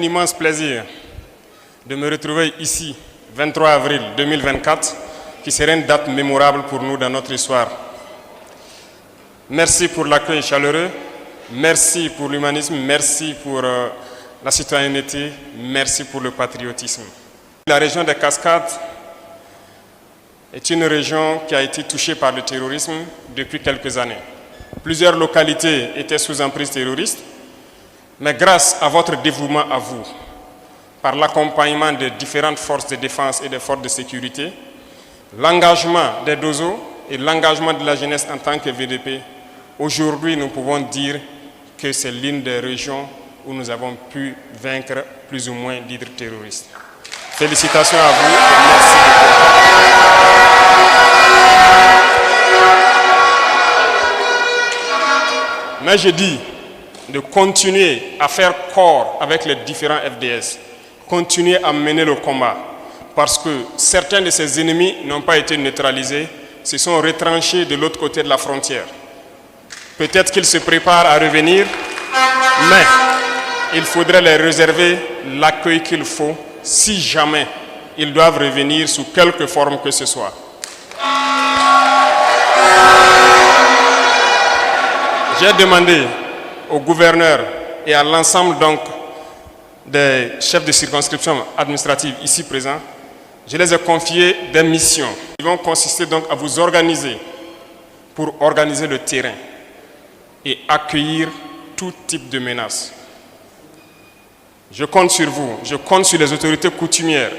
immense plaisir de me retrouver ici, 23 avril 2024, qui sera une date mémorable pour nous dans notre histoire. Merci pour l'accueil chaleureux, merci pour l'humanisme, merci pour la citoyenneté, merci pour le patriotisme. La région des Cascades est une région qui a été touchée par le terrorisme depuis quelques années. Plusieurs localités étaient sous emprise terroriste, mais grâce à votre dévouement à vous, par l'accompagnement des différentes forces de défense et des forces de sécurité, l'engagement des DOSO et l'engagement de la jeunesse en tant que VDP, aujourd'hui nous pouvons dire que c'est l'une des régions où nous avons pu vaincre plus ou moins l'hydre terroriste. Félicitations à vous et merci beaucoup. Mais je dis de continuer à faire corps avec les différents FDS, continuer à mener le combat, parce que certains de ces ennemis n'ont pas été neutralisés, se sont retranchés de l'autre côté de la frontière. Peut-être qu'ils se préparent à revenir, mais il faudrait les réserver l'accueil qu'il faut si jamais ils doivent revenir sous quelque forme que ce soit. J'ai demandé au gouverneur et à l'ensemble donc des chefs de circonscription administrative ici présents, je les ai confié des missions qui vont consister donc à vous organiser pour organiser le terrain et accueillir tout type de menaces. Je compte sur vous, je compte sur les autorités coutumières,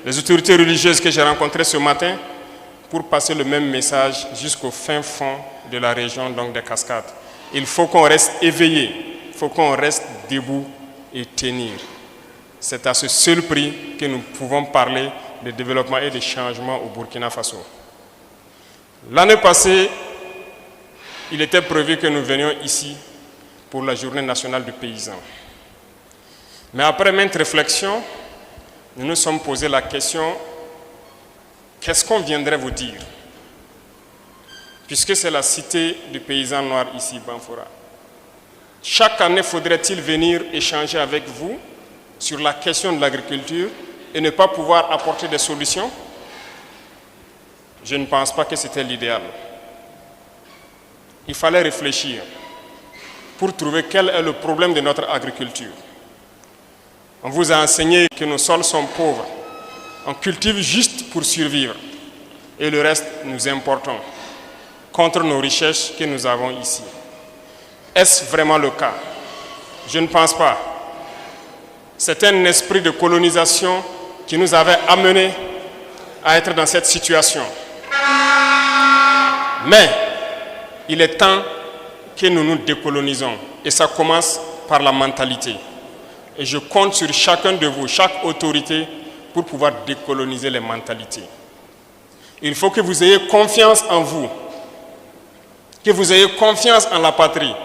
les autorités religieuses que j'ai rencontrées ce matin pour passer le même message jusqu'au fin fond de la région donc des Cascades. Il faut qu'on reste éveillé, il faut qu'on reste debout et tenir. C'est à ce seul prix que nous pouvons parler de développement et de changement au Burkina Faso. L'année passée, il était prévu que nous venions ici pour la journée nationale du paysan. Mais après maintes réflexions, nous nous sommes posé la question, qu'est-ce qu'on viendrait vous dire? Puisque c'est la cité du paysan noir ici, Banfora. Chaque année, faudrait-il venir échanger avec vous sur la question de l'agriculture et ne pas pouvoir apporter des solutions? Je ne pense pas que c'était l'idéal. Il fallait réfléchir pour trouver quel est le problème de notre agriculture. On vous a enseigné que nos sols sont pauvres. On cultive juste pour survivre. Et le reste, nous importons contre nos richesses que nous avons ici. Est-ce vraiment le cas? Je ne pense pas. C'est un esprit de colonisation qui nous avait amenés à être dans cette situation. Mais il est temps que nous nous décolonisons. Et ça commence par la mentalité. Et je compte sur chacun de vous, chaque autorité, pour pouvoir décoloniser les mentalités. Il faut que vous ayez confiance en vous, que vous ayez confiance en la patrie.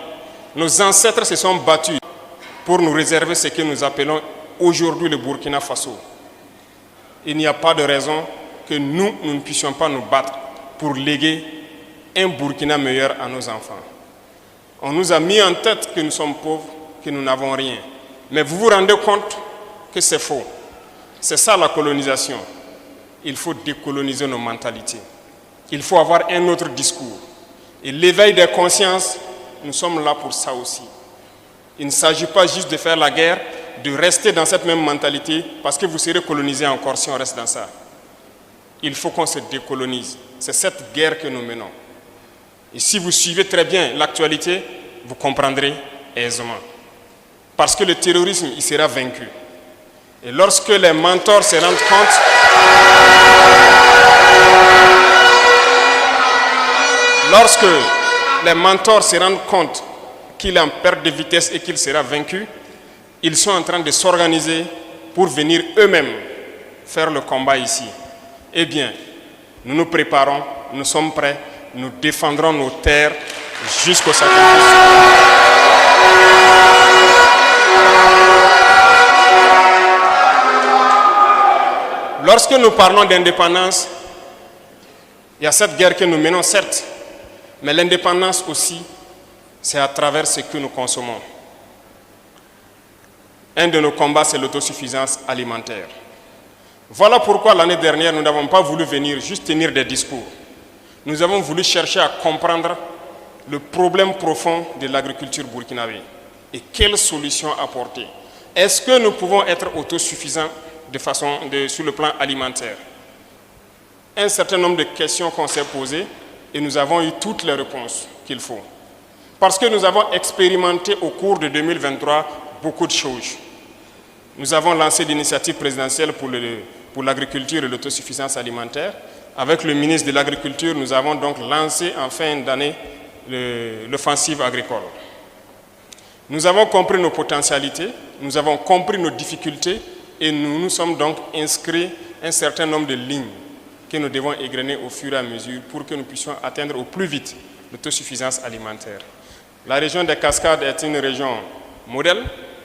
Nos ancêtres se sont battus pour nous réserver ce que nous appelons aujourd'hui le Burkina Faso. Il n'y a pas de raison que nous ne puissions pas nous battre pour léguer un Burkina meilleur à nos enfants. On nous a mis en tête que nous sommes pauvres, que nous n'avons rien. Mais vous vous rendez compte que c'est faux. C'est ça la colonisation. Il faut décoloniser nos mentalités. Il faut avoir un autre discours. Et l'éveil des consciences, nous sommes là pour ça aussi. Il ne s'agit pas juste de faire la guerre, de rester dans cette même mentalité, parce que vous serez colonisés encore si on reste dans ça. Il faut qu'on se décolonise. C'est cette guerre que nous menons. Et si vous suivez très bien l'actualité, vous comprendrez aisément. Parce que le terrorisme, il sera vaincu. Et lorsque les mentors se rendent compte, qu'il est en perte de vitesse et qu'il sera vaincu, ils sont en train de s'organiser pour venir eux-mêmes faire le combat ici. Eh bien, nous nous préparons, nous sommes prêts, nous défendrons nos terres jusqu'au sacrifice. Lorsque nous parlons d'indépendance, il y a cette guerre que nous menons, certes, mais l'indépendance aussi, c'est à travers ce que nous consommons. Un de nos combats, c'est l'autosuffisance alimentaire. Voilà pourquoi l'année dernière, nous n'avons pas voulu venir juste tenir des discours. Nous avons voulu chercher à comprendre le problème profond de l'agriculture burkinabé et quelles solutions apporter. Est-ce que nous pouvons être autosuffisants sur le plan alimentaire? Un certain nombre de questions qu'on s'est posées et nous avons eu toutes les réponses qu'il faut. Parce que nous avons expérimenté au cours de 2023 beaucoup de choses. Nous avons lancé l'initiative présidentielle pour l'agriculture et l'autosuffisance alimentaire. Avec le ministre de l'Agriculture, nous avons donc lancé en fin d'année l'offensive agricole. Nous avons compris nos potentialités, nous avons compris nos difficultés et nous nous sommes donc inscrits un certain nombre de lignes que nous devons égrener au fur et à mesure pour que nous puissions atteindre au plus vite l'autosuffisance alimentaire. La région des Cascades est une région modèle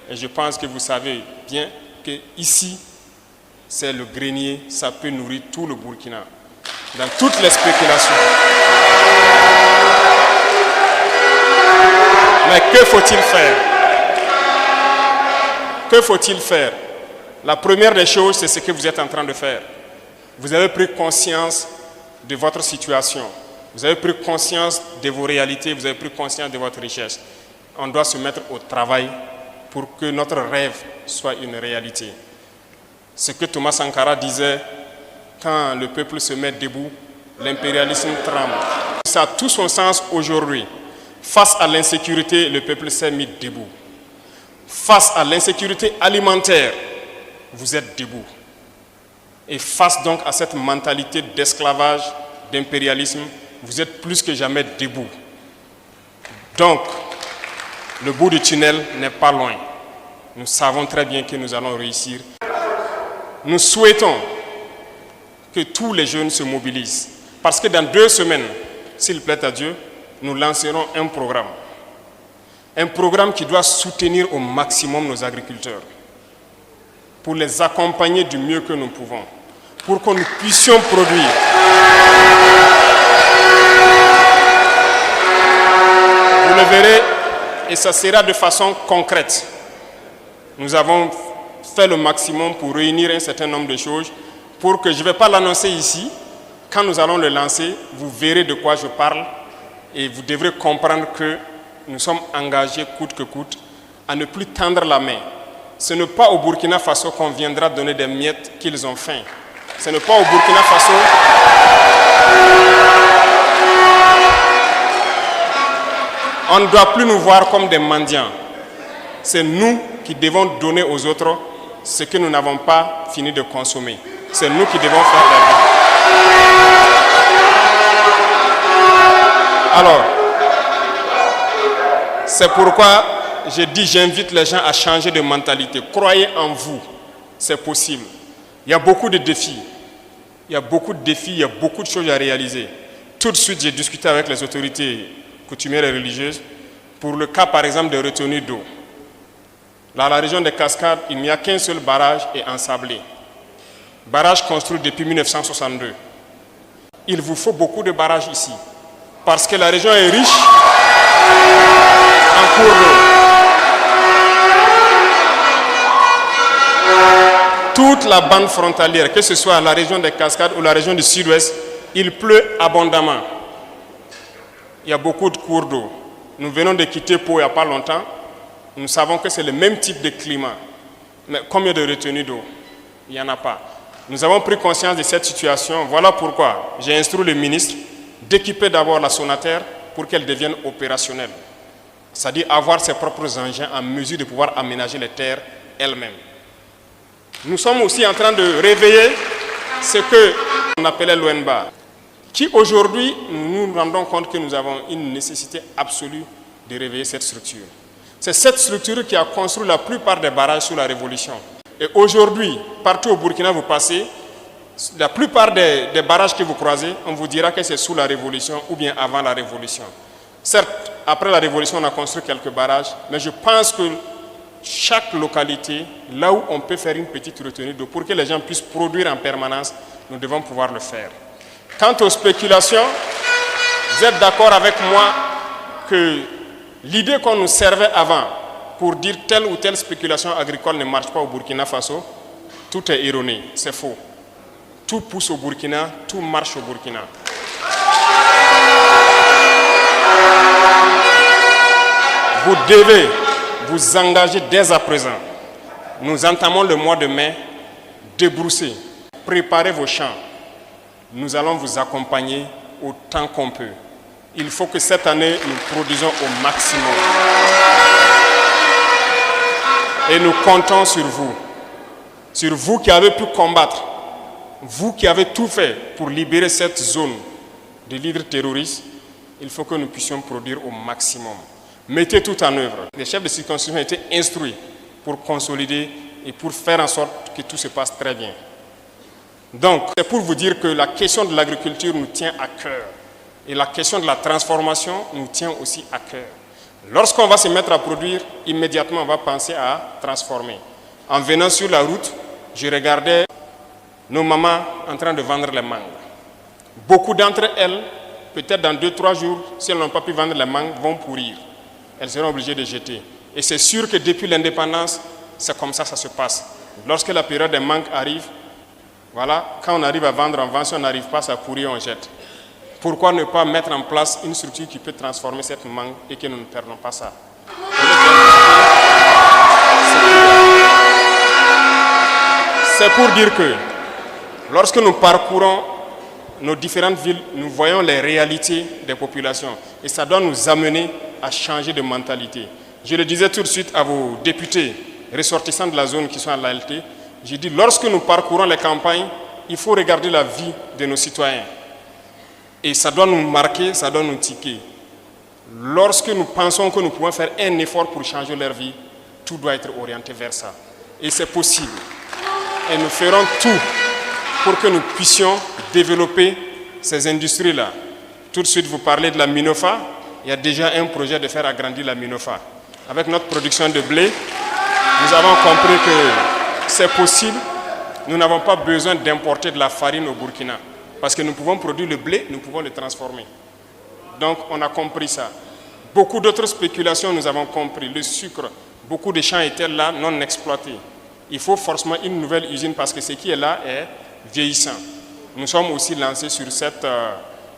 et je pense que vous savez bien qu'ici, c'est le grenier, ça peut nourrir tout le Burkina, dans toutes les spéculations. Mais que faut-il faire? Que faut-il faire? La première des choses, c'est ce que vous êtes en train de faire. Vous avez pris conscience de votre situation. Vous avez pris conscience de vos réalités. Vous avez pris conscience de votre richesse. On doit se mettre au travail pour que notre rêve soit une réalité. Ce que Thomas Sankara disait, quand le peuple se met debout, l'impérialisme tremble. Ça a tout son sens aujourd'hui. Face à l'insécurité, le peuple s'est mis debout. Face à l'insécurité alimentaire, vous êtes debout. Et face donc à cette mentalité d'esclavage, d'impérialisme, vous êtes plus que jamais debout. Donc, le bout du tunnel n'est pas loin. Nous savons très bien que nous allons réussir. Nous souhaitons que tous les jeunes se mobilisent. Parce que dans 2 semaines, s'il plaît à Dieu, nous lancerons un programme. Un programme qui doit soutenir au maximum nos agriculteurs. Pour les accompagner du mieux que nous pouvons. Pour que nous puissions produire. Vous le verrez, et ça sera de façon concrète. Nous avons fait le maximum pour réunir un certain nombre de choses pour que je ne vais pas l'annoncer ici. Quand nous allons le lancer, vous verrez de quoi je parle et vous devrez comprendre que nous sommes engagés coûte que coûte à ne plus tendre la main. Ce n'est pas au Burkina Faso qu'on viendra donner des miettes qu'ils ont faim. Ce n'est pas au Burkina Faso on ne doit plus nous voir comme des mendiants. C'est nous qui devons donner aux autres ce que nous n'avons pas fini de consommer. C'est nous qui devons faire la vie. Alors, c'est pourquoi je dis, j'invite les gens à changer de mentalité. Croyez en vous, c'est possible. Il y a beaucoup de défis. Il y a beaucoup de défis, il y a beaucoup de choses à réaliser. Tout de suite, j'ai discuté avec les autorités coutumières et religieuses pour le cas, par exemple, de retenue d'eau. Dans la région des Cascades, il n'y a qu'un seul barrage et ensablé. Barrage construit depuis 1962. Il vous faut beaucoup de barrages ici, parce que la région est riche en cours d'eau. Toute la bande frontalière, que ce soit la région des Cascades ou la région du Sud-Ouest, il pleut abondamment. Il y a beaucoup de cours d'eau. Nous venons de quitter Pau il n'y a pas longtemps. Nous savons que c'est le même type de climat. Mais combien de retenues d'eau? Il n'y en a pas. Nous avons pris conscience de cette situation. Voilà pourquoi j'ai instruit le ministre d'équiper d'abord la Sonaterre pour qu'elle devienne opérationnelle. C'est-à-dire avoir ses propres engins en mesure de pouvoir aménager les terres elles-mêmes. Nous sommes aussi en train de réveiller ce qu'on appelait l'ONBA, qui aujourd'hui, nous nous rendons compte que nous avons une nécessité absolue de réveiller cette structure. C'est cette structure qui a construit la plupart des barrages sous la Révolution. Et aujourd'hui, partout au Burkina, vous passez, la plupart des barrages que vous croisez, on vous dira que c'est sous la Révolution ou bien avant la Révolution. Certes, après la Révolution, on a construit quelques barrages, mais je pense que chaque localité, là où on peut faire une petite retenue d'eau pour que les gens puissent produire en permanence, nous devons pouvoir le faire. Quant aux spéculations, vous êtes d'accord avec moi que l'idée qu'on nous servait avant, pour dire telle ou telle spéculation agricole ne marche pas au Burkina Faso, tout est erroné, c'est faux. Tout pousse au Burkina, tout marche au Burkina. Vous devez vous engager dès à présent. Nous entamons le mois de mai, débrousser, préparez vos champs. Nous allons vous accompagner autant qu'on peut. Il faut que cette année, nous produisons au maximum. Et nous comptons sur vous qui avez pu combattre, vous qui avez tout fait pour libérer cette zone de leaders terroristes. Il faut que nous puissions produire au maximum. Mettez tout en œuvre. Les chefs de circonscription ont été instruits pour consolider et pour faire en sorte que tout se passe très bien. Donc, c'est pour vous dire que la question de l'agriculture nous tient à cœur. Et la question de la transformation nous tient aussi à cœur. Lorsqu'on va se mettre à produire, immédiatement on va penser à transformer. En venant sur la route, je regardais nos mamans en train de vendre les mangues. Beaucoup d'entre elles, peut-être dans 2-3 jours, si elles n'ont pas pu vendre les mangues, vont pourrir. Elles seront obligées de jeter. Et c'est sûr que depuis l'indépendance, c'est comme ça que ça se passe. Lorsque la période des mangues arrive, voilà, quand on arrive à vendre, on vend. Si on n'arrive pas, ça pourrit, on jette. Pourquoi ne pas mettre en place une structure qui peut transformer cette mangue et que nous ne perdons pas ça? C'est pour dire que lorsque nous parcourons nos différentes villes, nous voyons les réalités des populations. Et ça doit nous amener à changer de mentalité. Je le disais tout de suite à vos députés ressortissants de la zone qui sont à l'ALT. J'ai dit, lorsque nous parcourons les campagnes, il faut regarder la vie de nos citoyens. Et ça doit nous marquer, ça doit nous tiquer. Lorsque nous pensons que nous pouvons faire un effort pour changer leur vie, tout doit être orienté vers ça. Et c'est possible. Et nous ferons tout pour que nous puissions développer ces industries-là. Tout de suite, vous parlez de la Minofa. Il y a déjà un projet de faire agrandir la Minofa. Avec notre production de blé, nous avons compris que c'est possible. Nous n'avons pas besoin d'importer de la farine au Burkina. Parce que nous pouvons produire le blé, nous pouvons le transformer. Donc, on a compris ça. Beaucoup d'autres spéculations, nous avons compris. Le sucre, beaucoup de champs étaient là, non exploités. Il faut forcément une nouvelle usine parce que ce qui est là est vieillissant. Nous sommes aussi lancés sur cette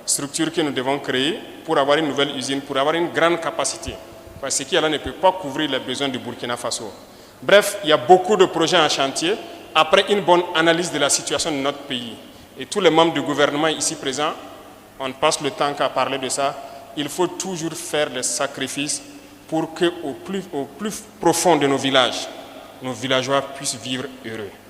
structure que nous devons créer pour avoir une nouvelle usine, pour avoir une grande capacité. Parce que ce qui est là ne peut pas couvrir les besoins du Burkina Faso. Bref, il y a beaucoup de projets en chantier après une bonne analyse de la situation de notre pays. Et tous les membres du gouvernement ici présents, on passe le temps qu'à parler de ça. Il faut toujours faire des sacrifices pour qu'au plus profond de nos villages, nos villageois puissent vivre heureux.